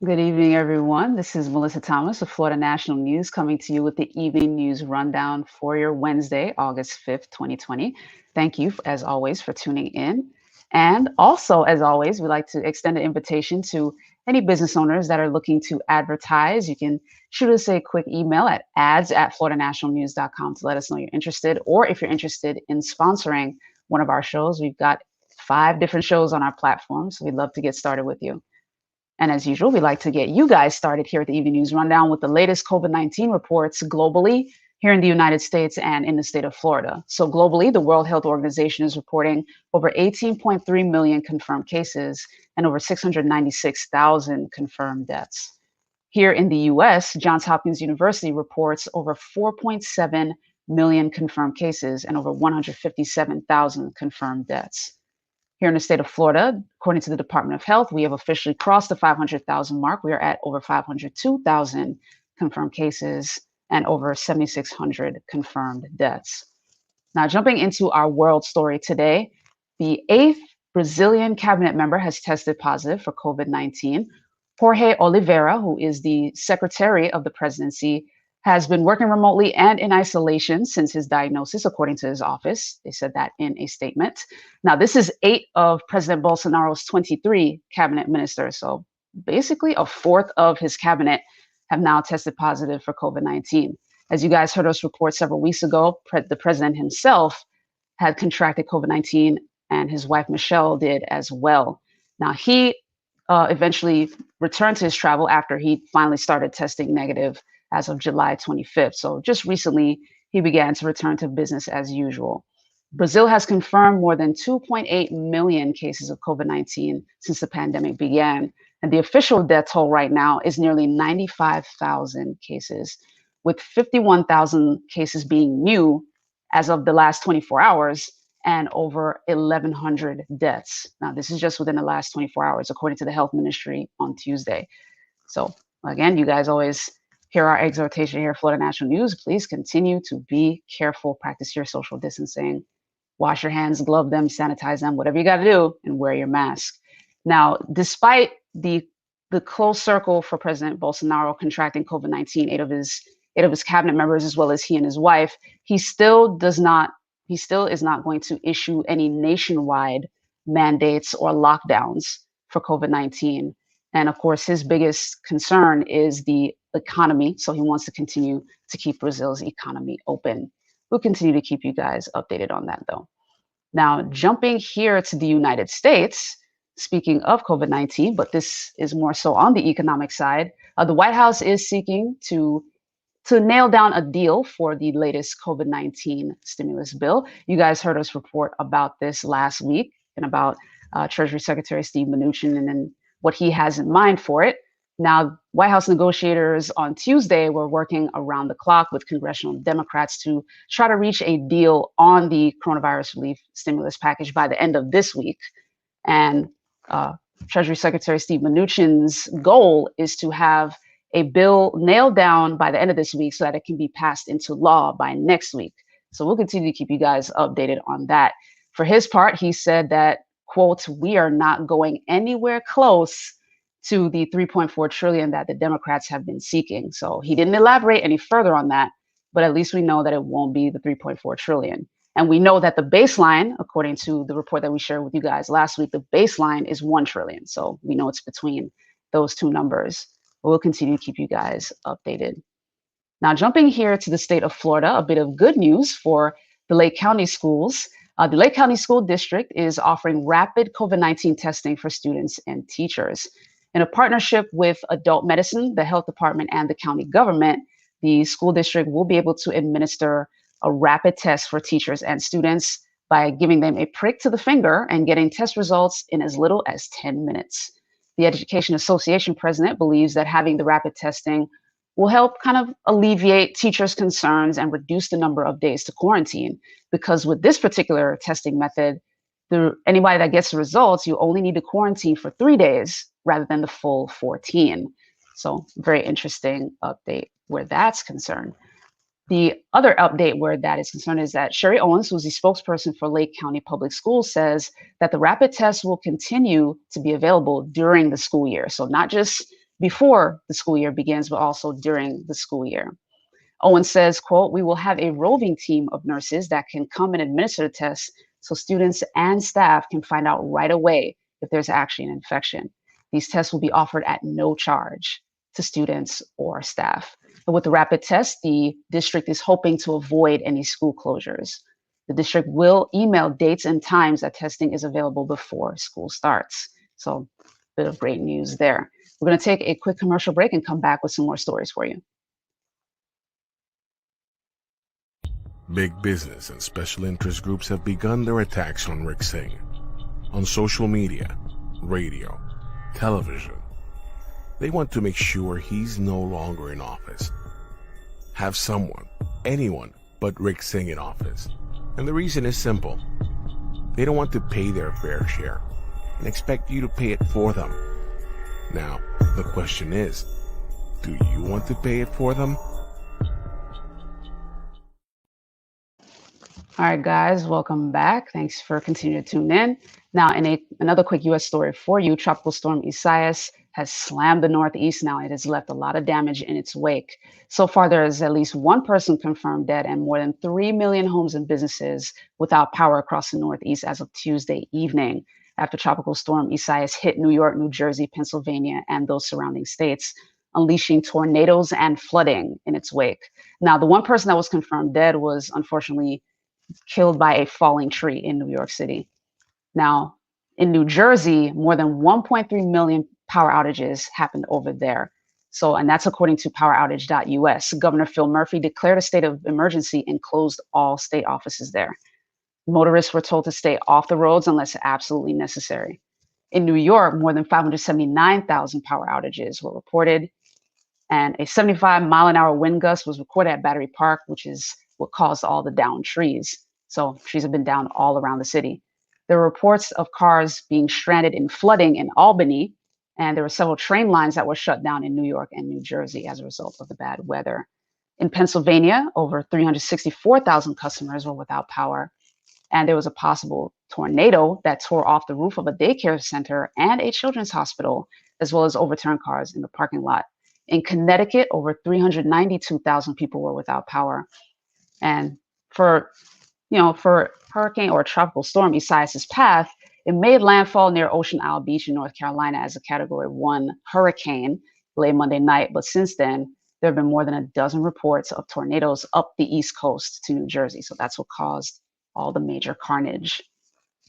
Good evening, everyone. This is Melissa Thomas of Florida National News coming to you with the evening news rundown for your Wednesday, August 5th, 2020. Thank you, as always, for tuning in. And also, as always, we'd like to extend an invitation to any business owners that are looking to advertise. You can shoot us a quick email at ads@floridanationalnews.com to let us know you're interested, or if you're interested in sponsoring one of our shows. We've got 5 different shows on our platform, so we'd love to get started with you. And as usual, we like to get you guys started here at the Evening News Rundown with the latest COVID-19 reports globally, here in the United States and in the state of Florida. So globally, the World Health Organization is reporting over 18.3 million confirmed cases and over 696,000 confirmed deaths. Here in the US, Johns Hopkins University reports over 4.7 million confirmed cases and over 157,000 confirmed deaths. Here in the state of Florida, according to the Department of Health, we have officially crossed the 500,000 mark. We are at over 502,000 confirmed cases and over 7,600 confirmed deaths. Now, jumping into our world story today, the 8th Brazilian cabinet member has tested positive for COVID-19. Jorge Oliveira, who is the secretary of the presidency, has been working remotely and in isolation since his diagnosis, according to his office. They said that in a statement. Now, this is 8 of President Bolsonaro's 23 cabinet ministers. So basically, a fourth of his cabinet have now tested positive for COVID-19. As you guys heard us report several weeks ago, the president himself had contracted COVID-19, and his wife, Michelle, did as well. Now, he eventually returned to his travel after he finally started testing negative as of July 25th. So just recently, he began to return to business as usual. Brazil has confirmed more than 2.8 million cases of COVID-19 since the pandemic began. And the official death toll right now is nearly 95,000 cases, with 51,000 cases being new as of the last 24 hours and over 1,100 deaths. Now, this is just within the last 24 hours, according to the health ministry on Tuesday. So again, you guys always hear our exhortation here at Florida National News. Please continue to be careful, practice your social distancing, wash your hands, glove them, sanitize them, whatever you got to do, and wear your mask. Now, despite the close circle for President Bolsonaro contracting COVID-19, eight of his cabinet members, as well as he and his wife, he still is not going to issue any nationwide mandates or lockdowns for COVID-19. And of course, his biggest concern is the economy. So he wants to continue to keep Brazil's economy open. We'll continue to keep you guys updated on that, though. Now, jumping here to the United States, speaking of COVID-19, but this is more so on the economic side, the White House is seeking to nail down a deal for the latest COVID-19 stimulus bill. You guys heard us report about this last week and about Treasury Secretary Steve Mnuchin and then what he has in mind for it. Now, White House negotiators on Tuesday were working around the clock with congressional Democrats to try to reach a deal on the coronavirus relief stimulus package by the end of this week. And Treasury Secretary Steve Mnuchin's goal is to have a bill nailed down by the end of this week so that it can be passed into law by next week. So we'll continue to keep you guys updated on that. For his part, he said that, quote, "We are not going anywhere close to the 3.4 trillion that the Democrats have been seeking." So he didn't elaborate any further on that, but at least we know that it won't be the 3.4 trillion. And we know that the baseline, according to the report that we shared with you guys last week, the baseline is 1 trillion. So we know it's between those two numbers. We'll continue to keep you guys updated. Now, jumping here to the state of Florida, a bit of good news for the Lake County schools. The Lake County School District is offering rapid COVID-19 testing for students and teachers. In a partnership with adult medicine, the health department, and the county government, the school district will be able to administer a rapid test for teachers and students by giving them a prick to the finger and getting test results in as little as 10 minutes. The Education Association president believes that having the rapid testing will help kind of alleviate teachers' concerns and reduce the number of days to quarantine. Because with this particular testing method, anybody that gets the results, you only need to quarantine for 3 days rather than the full 14. So very interesting update where that's concerned. The other update where that is concerned is that Sherry Owens, who's the spokesperson for Lake County Public Schools, says that the rapid test will continue to be available during the school year. So not just before the school year begins, but also during the school year. Owen says, quote, "We will have a roving team of nurses that can come and administer the tests so students and staff can find out right away if there's actually an infection. These tests will be offered at no charge to students or staff." But with the rapid test, the district is hoping to avoid any school closures. The district will email dates and times that testing is available before school starts. So, a bit of great news there. We're going to take a quick commercial break and come back with some more stories for you. Big business and special interest groups have begun their attacks on Rick Singh on social media, radio, television. They want to make sure he's no longer in office. Have someone, anyone but Rick Singh in office. And the reason is simple. They don't want to pay their fair share and expect you to pay it for them. Now, the question is, do you want to pay it for them? All right, guys, welcome back. Thanks for continuing to tune in. Now, in another quick U.S. story for you, Tropical Storm Isaias has slammed the Northeast now. It has left a lot of damage in its wake. So far, there is at least one person confirmed dead and more than 3 million homes and businesses without power across the Northeast as of Tuesday evening, after Tropical Storm Isaias hit New York, New Jersey, Pennsylvania, and those surrounding states, unleashing tornadoes and flooding in its wake. Now, the one person that was confirmed dead was unfortunately killed by a falling tree in New York City. Now, in New Jersey, more than 1.3 million power outages happened over there. So, and that's according to poweroutage.us. Governor Phil Murphy declared a state of emergency and closed all state offices there. Motorists were told to stay off the roads unless absolutely necessary. In New York, more than 579,000 power outages were reported, and a 75-mile-an-hour wind gust was recorded at Battery Park, which is what caused all the downed trees. So trees have been down all around the city. There were reports of cars being stranded in flooding in Albany, and there were several train lines that were shut down in New York and New Jersey as a result of the bad weather. In Pennsylvania, over 364,000 customers were without power, and there was a possible tornado that tore off the roof of a daycare center and a children's hospital, as well as overturned cars in the parking lot. In Connecticut, over 392,000 people were without power. And for Hurricane or Tropical Storm Isaias's path, it made landfall near Ocean Isle Beach in North Carolina as a Category 1 hurricane late Monday night. But since then, there have been more than a dozen reports of tornadoes up the East Coast to New Jersey. So that's what caused all the major carnage.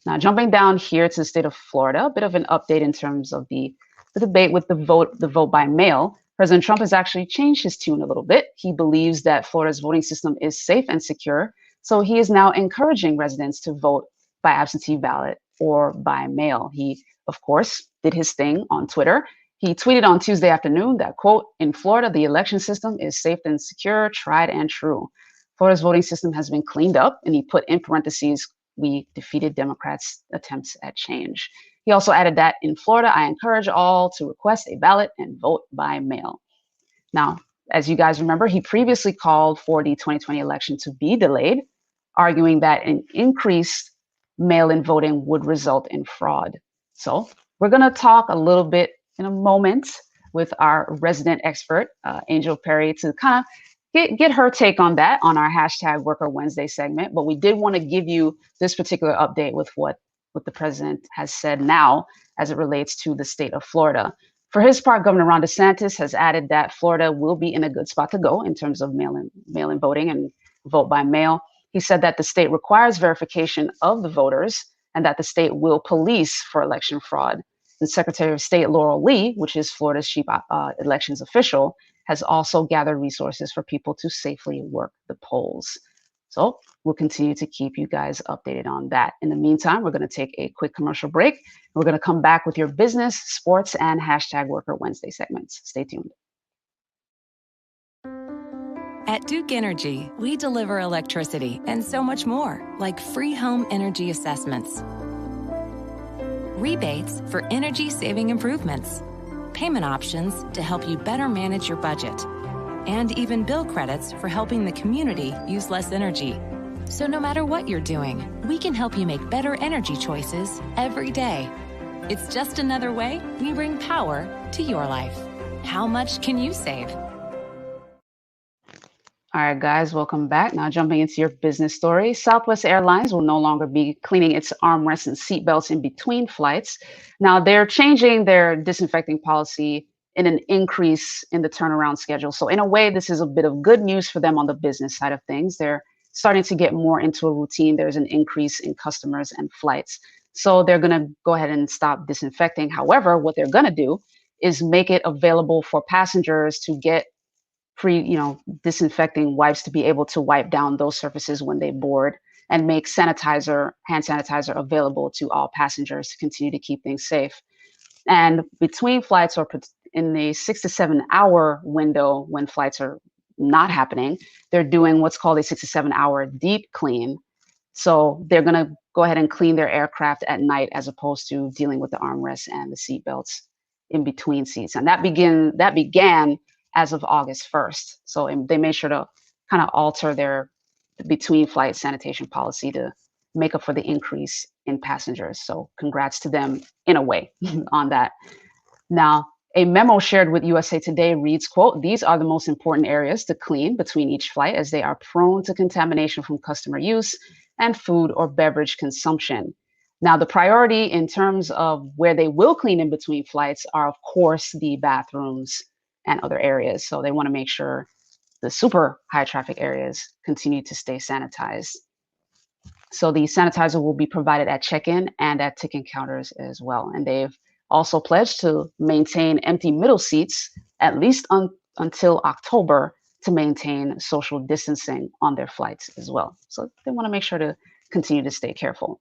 Now, jumping down here to the state of Florida, a bit of an update in terms of the debate with the vote by mail. President Trump has actually changed his tune a little bit. He believes that Florida's voting system is safe and secure, so he is now encouraging residents to vote by absentee ballot or by mail. He, of course, did his thing on Twitter. He tweeted on Tuesday afternoon that, quote, "In Florida, the election system is safe and secure, tried and true. Florida's voting system has been cleaned up," and he put in parentheses, "We defeated Democrats' attempts at change." He also added that in Florida, "I encourage all to request a ballot and vote by mail." Now, as you guys remember, he previously called for the 2020 election to be delayed, arguing that an increased mail-in voting would result in fraud. So we're going to talk a little bit in a moment with our resident expert, Angel Perry, to kind of get her take on that on our hashtag Worker Wednesday segment. But we did want to give you this particular update with what the president has said now as it relates to the state of Florida. For his part, Governor Ron DeSantis has added that Florida will be in a good spot to go in terms of mail-in voting and vote by mail. He said that the state requires verification of the voters and that the state will police for election fraud. The Secretary of State Laurel Lee, which is Florida's chief elections official, has also gathered resources for people to safely work the polls. So we'll continue to keep you guys updated on that. In the meantime, we're going to take a quick commercial break. We're going to come back with your business, sports, and hashtag Worker Wednesday segments. Stay tuned. At Duke Energy, we deliver electricity and so much more, like free home energy assessments, rebates for energy-saving improvements, payment options to help you better manage your budget, and even bill credits for helping the community use less energy. So no matter what you're doing, we can help you make better energy choices every day. It's just another way we bring power to your life. How much can you save? All right, guys, welcome back. Now, jumping into your business story, Southwest Airlines will no longer be cleaning its armrests and seatbelts in between flights. Now, they're changing their disinfecting policy in an increase in the turnaround schedule. So, in a way, this is a bit of good news for them on the business side of things. They're starting to get more into a routine. There's an increase in customers and flights. So, they're going to go ahead and stop disinfecting. However, what they're going to do is make it available for passengers to get disinfecting wipes to be able to wipe down those surfaces when they board, and make hand sanitizer available to all passengers to continue to keep things safe. And between flights, or in the 6 to 7 hour window when flights are not happening, they're doing what's called a 6 to 7 hour deep clean. So they're going to go ahead and clean their aircraft at night, as opposed to dealing with the armrests and the seat belts in between seats. And that began as of August 1st. So they made sure to kind of alter their between flight sanitation policy to make up for the increase in passengers. So congrats to them in a way on that. Now, a memo shared with USA Today reads, quote, "These are the most important areas to clean between each flight, as they are prone to contamination from customer use and food or beverage consumption." Now, the priority in terms of where they will clean in between flights are, of course, the bathrooms and other areas. So they want to make sure the super high traffic areas continue to stay sanitized. So the sanitizer will be provided at check-in and at ticket counters as well. And they've also pledged to maintain empty middle seats at least until October, to maintain social distancing on their flights as well. So they want to make sure to continue to stay careful.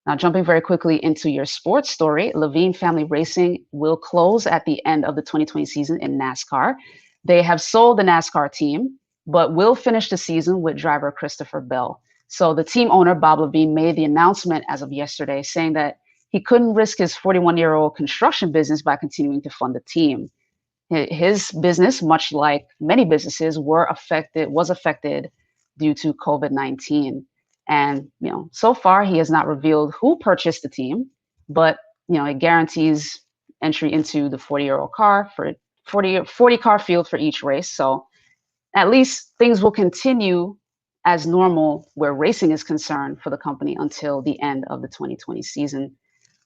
Now, jumping very quickly into your sports story, Levine Family Racing will close at the end of the 2020 season in NASCAR. They have sold the NASCAR team, but will finish the season with driver Christopher Bell. So the team owner, Bob Levine, made the announcement as of yesterday, saying that he couldn't risk his 41-year-old construction business by continuing to fund the team. His business, much like many businesses, was affected due to COVID-19. And, so far he has not revealed who purchased the team, but, it guarantees entry into the 40-year-old car for 40 car field for each race. So at least things will continue as normal where racing is concerned for the company until the end of the 2020 season.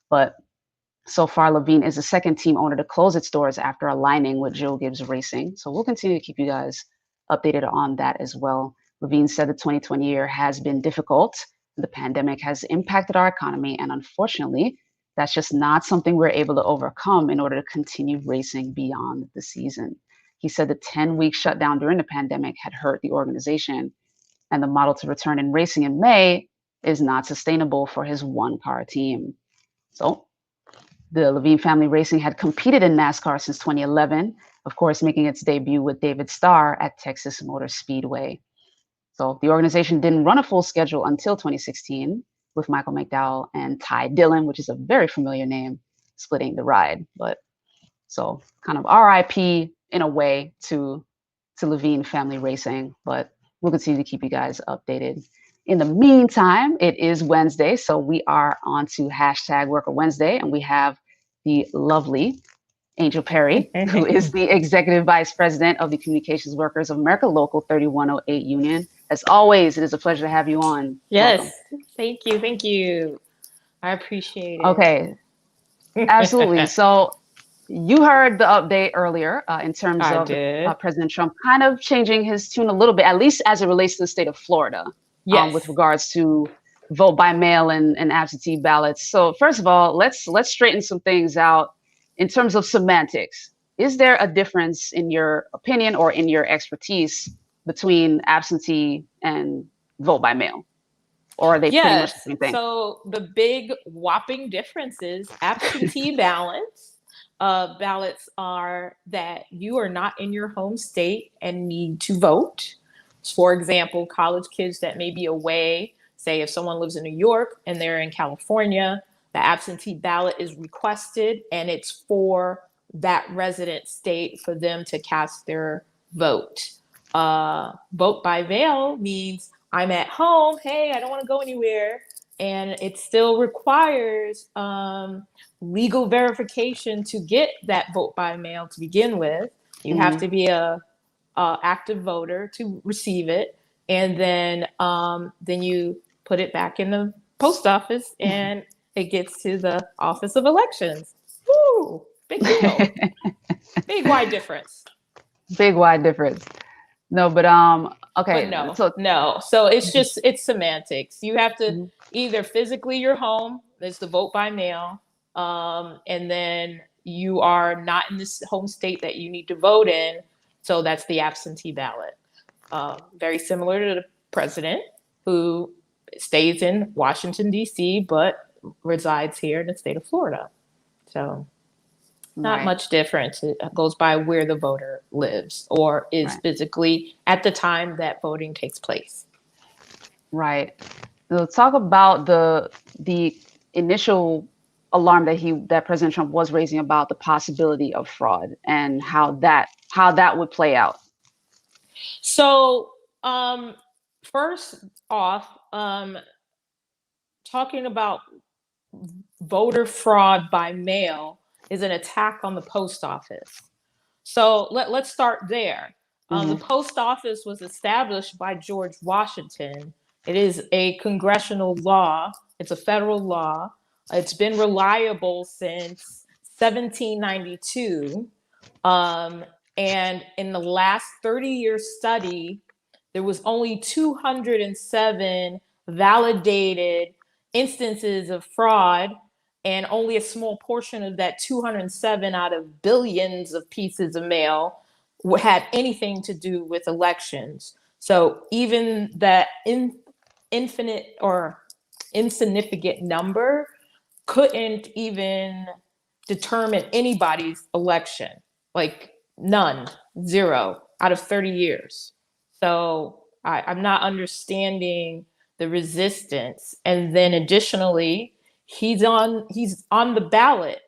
But so far, Levine is the second team owner to close its doors after aligning with Joe Gibbs Racing. So we'll continue to keep you guys updated on that as well. Levine said the 2020 year has been difficult. The pandemic has impacted our economy, and unfortunately, that's just not something we're able to overcome in order to continue racing beyond the season. He said the 10-week shutdown during the pandemic had hurt the organization, and the model to return in racing in May is not sustainable for his one-car team. So the Levine Family Racing had competed in NASCAR since 2011, of course, making its debut with David Starr at Texas Motor Speedway. So the organization didn't run a full schedule until 2016, with Michael McDowell and Ty Dillon, which is a very familiar name, splitting the ride. But so kind of RIP in a way to Levine Family Racing, but we'll continue to keep you guys updated. In the meantime, it is Wednesday, so we are on to hashtag Worker Wednesday, and we have the lovely Angel Perry, who is the Executive Vice President of the Communications Workers of America Local 3108 Union. As always, it is a pleasure to have you on. Yes, Welcome. thank you. I appreciate it. Okay, absolutely. So you heard the update earlier in terms of President Trump kind of changing his tune a little bit, at least as it relates to the state of Florida, with regards to vote by mail and absentee ballots. So first of all, let's straighten some things out in terms of semantics. Is there a difference, in your opinion or in your expertise, between absentee and vote by mail? Or are they pretty much the same thing? So the big whopping difference is absentee ballots. Ballots are that you are not in your home state and need to vote. For example, college kids that may be away, say if someone lives in New York and they're in California, the absentee ballot is requested and it's for that resident state for them to cast their vote. Vote by mail means I'm at home. Hey, I don't want to go anywhere. and it still requires legal verification to get that vote by mail to begin with. You have to be a active voter to receive it, and then you put it back in the post office, and it gets to the Office of Elections. Woo! Big deal. Big wide difference. Big wide difference. No, but okay. But no. So it's semantics. You have to either physically you're home, there's the vote by mail, and then you are not in this home state that you need to vote in. So that's the absentee ballot. Very similar to the president who stays in Washington, D.C., but resides here in the state of Florida. So not much difference. It goes by where the voter lives or is physically at the time that voting takes place. Right. So talk about the initial alarm that President Trump was raising about the possibility of fraud and how that would play out. So first off, talking about voter fraud by mail is an attack on the post office. So let's start there. The post office was established by George Washington. It is a congressional law. It's a federal law. It's been reliable since 1792. And in the last 30-year study, there was only 207 validated instances of fraud, and only a small portion of that 207 out of billions of pieces of mail had anything to do with elections. So even that infinite or insignificant number couldn't even determine anybody's election, like none, zero out of 30 years. So I'm not understanding the resistance. And then additionally, he's on the ballot.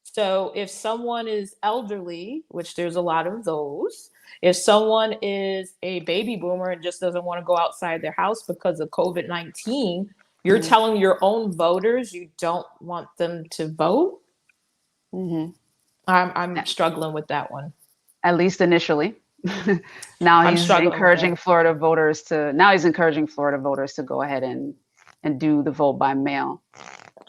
So if someone is elderly, which there's a lot of those, if someone is a baby boomer and just doesn't want to go outside their house because of COVID-19, you're telling your own voters you don't want them to vote? I'm struggling with that one. At least initially. Now he's encouraging Florida voters to go ahead and do the vote by mail.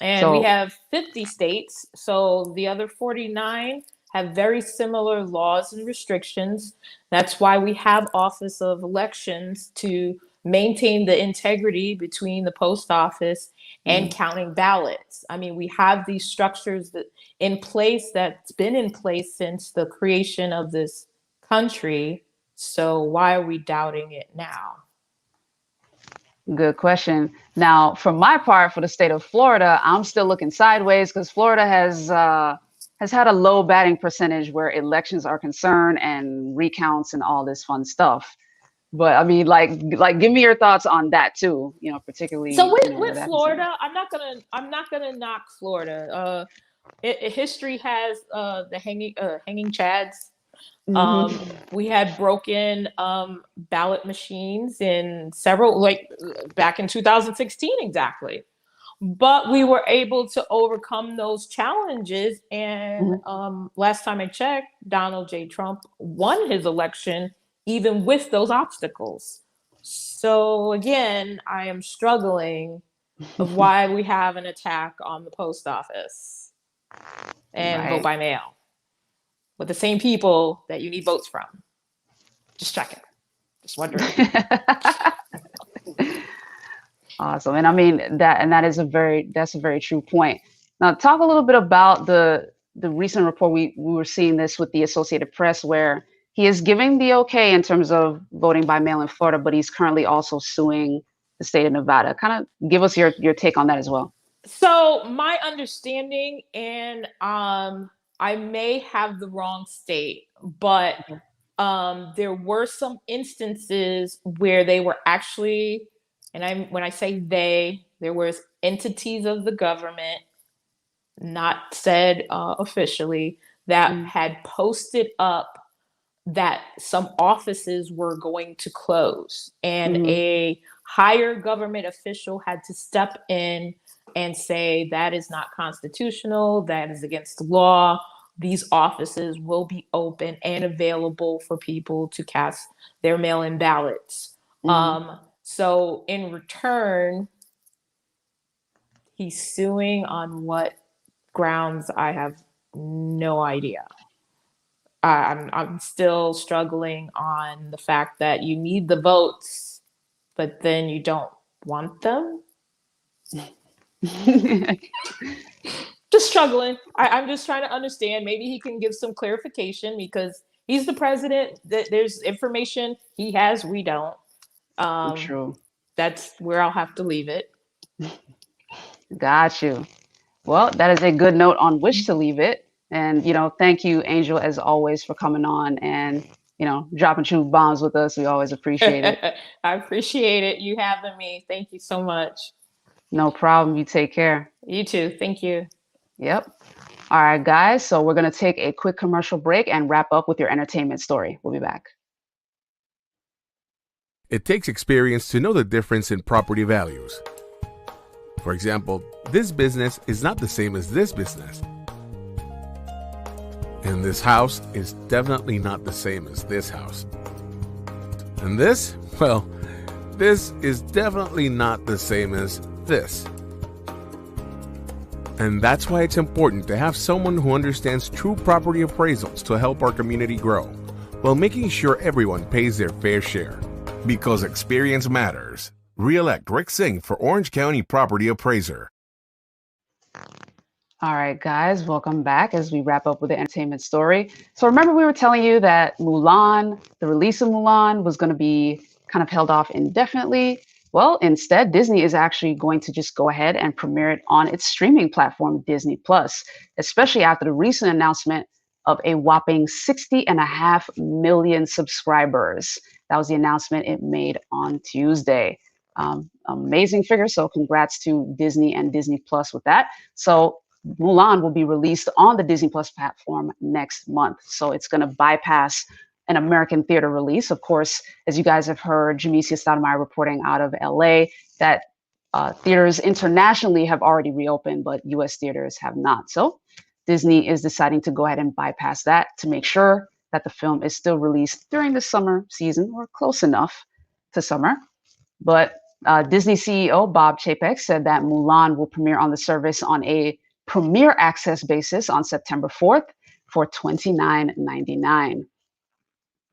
And we have 50 states, so the other 49 have very similar laws and restrictions. That's why we have Office of Elections to maintain the integrity between the post office and counting ballots. I mean, we have these structures in place that's been in place since the creation of this country. So why are we doubting it now? Good question. Now, for my part, for the state of Florida, I'm still looking sideways because Florida has had a low batting percentage where elections are concerned and recounts and all this fun stuff. But I mean, like, give me your thoughts on that too. You know, particularly. So with Florida, I'm not gonna knock Florida. History has the hanging chads. We had broken ballot machines in several, like back in 2016 exactly. But we were able to overcome those challenges. And last time I checked, Donald J. Trump won his election even with those obstacles. So again, I am struggling of why we have an attack on the post office and vote by mail with the same people that you need votes from. Just checking. Just wondering. Awesome. And I mean that's a very true point. Now talk a little bit about the recent report. We were seeing this with the Associated Press where he is giving the okay in terms of voting by mail in Florida, but he's currently also suing the state of Nevada. Kind of give us your take on that as well. So my understanding, and I may have the wrong state, but there were some instances where they were actually, and when I say there was entities of the government, not said officially, that had posted up that some offices were going to close, and a higher government official had to step in and say that is not constitutional, that is against the law. These offices will be open and available for people to cast their mail-in ballots. So in return, he's suing on what grounds? I have no idea. I'm still struggling on the fact that you need the votes, but then you don't want them. Just struggling. I'm just trying to understand. Maybe he can give some clarification because he's the president. There's information he has, we don't. True. That's where I'll have to leave it. Got you. Well, that is a good note on which to leave it. And, thank you, Angel, as always, for coming on and, dropping truth bombs with us. We always appreciate it. I appreciate it. You having me. Thank you so much. No problem. You take care. You too. Thank you. Yep. All right, guys. So we're going to take a quick commercial break and wrap up with your entertainment story. We'll be back. It takes experience to know the difference in property values. For example, this business is not the same as this business. And this house is definitely not the same as this house. And this, well, this is definitely not the same as this. And that's why it's important to have someone who understands true property appraisals to help our community grow, while making sure everyone pays their fair share. Because experience matters. Re-elect Rick Singh for Orange County Property Appraiser. All right, guys, welcome back as we wrap up with the entertainment story. So remember we were telling you that Mulan, the release of Mulan was going to be kind of held off indefinitely. Well, instead, Disney is actually going to just go ahead and premiere it on its streaming platform, Disney Plus, especially after the recent announcement of a whopping 60.5 million subscribers. That was the announcement it made on Tuesday. Amazing figure. So congrats to Disney and Disney Plus with that. So Mulan will be released on the Disney Plus platform next month. So it's going to bypass an American theater release. Of course, as you guys have heard, Jamesia Stoudemire reporting out of LA that theaters internationally have already reopened, but US theaters have not. So Disney is deciding to go ahead and bypass that to make sure that the film is still released during the summer season or close enough to summer. But Disney CEO Bob Chapek said that Mulan will premiere on the service on a premiere access basis on September 4th for $29.99.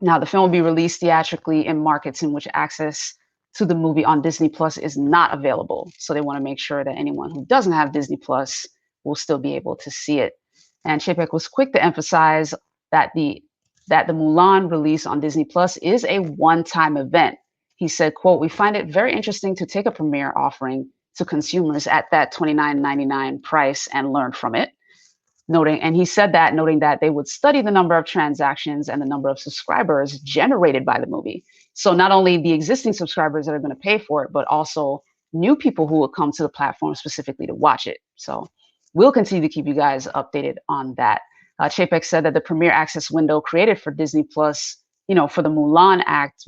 Now, the film will be released theatrically in markets in which access to the movie on Disney Plus is not available. So they want to make sure that anyone who doesn't have Disney Plus will still be able to see it. And Chapek was quick to emphasize that the Mulan release on Disney Plus is a one-time event. He said, quote, "We find it very interesting to take a premiere offering to consumers at that $29.99 price and learn from it." He said that noting that they would study the number of transactions and the number of subscribers generated by the movie. So not only the existing subscribers that are going to pay for it, but also new people who will come to the platform specifically to watch it. So we'll continue to keep you guys updated on that. Chapek said that the premiere access window created for Disney Plus, for the Mulan Act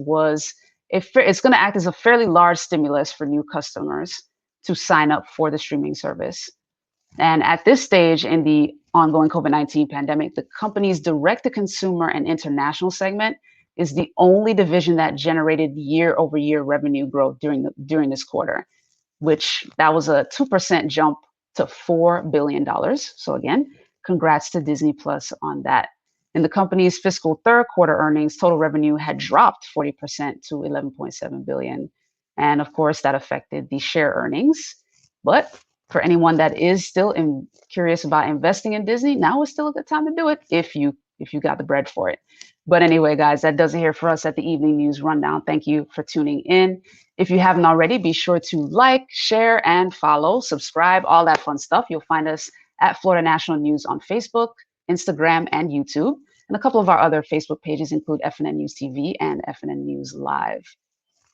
it's going to act as a fairly large stimulus for new customers to sign up for the streaming service. And at this stage in the ongoing COVID-19 pandemic, the company's direct-to-consumer and international segment is the only division that generated year-over-year revenue growth during this quarter, which that was a 2% jump to $4 billion. So again, congrats to Disney Plus on that. In the company's fiscal third quarter earnings, total revenue had dropped 40% to $11.7 billion. And of course, that affected the share earnings. But for anyone that is still curious about investing in Disney, now is still a good time to do it if you got the bread for it. But anyway, guys, that does it here for us at the Evening News Rundown. Thank you for tuning in. If you haven't already, be sure to like, share, and follow, subscribe, all that fun stuff. You'll find us at Florida National News on Facebook, Instagram, and YouTube. And a couple of our other Facebook pages include FNN News TV and FNN News Live.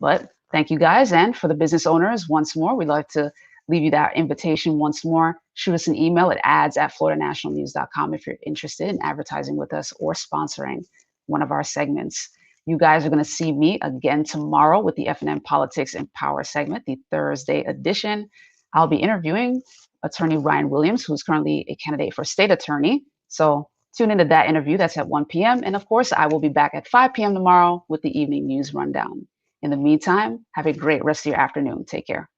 But thank you, guys. And for the business owners, once more, we'd like to leave you that invitation once more. Shoot us an email at ads@floridanationalnews.com if you're interested in advertising with us or sponsoring one of our segments. You guys are going to see me again tomorrow with the FNN Politics and Power segment, the Thursday edition. I'll be interviewing attorney Ryan Williams, who's currently a candidate for state attorney. So tune into that interview. That's at 1 p.m. And of course, I will be back at 5 p.m. tomorrow with the evening news rundown. In the meantime, have a great rest of your afternoon. Take care.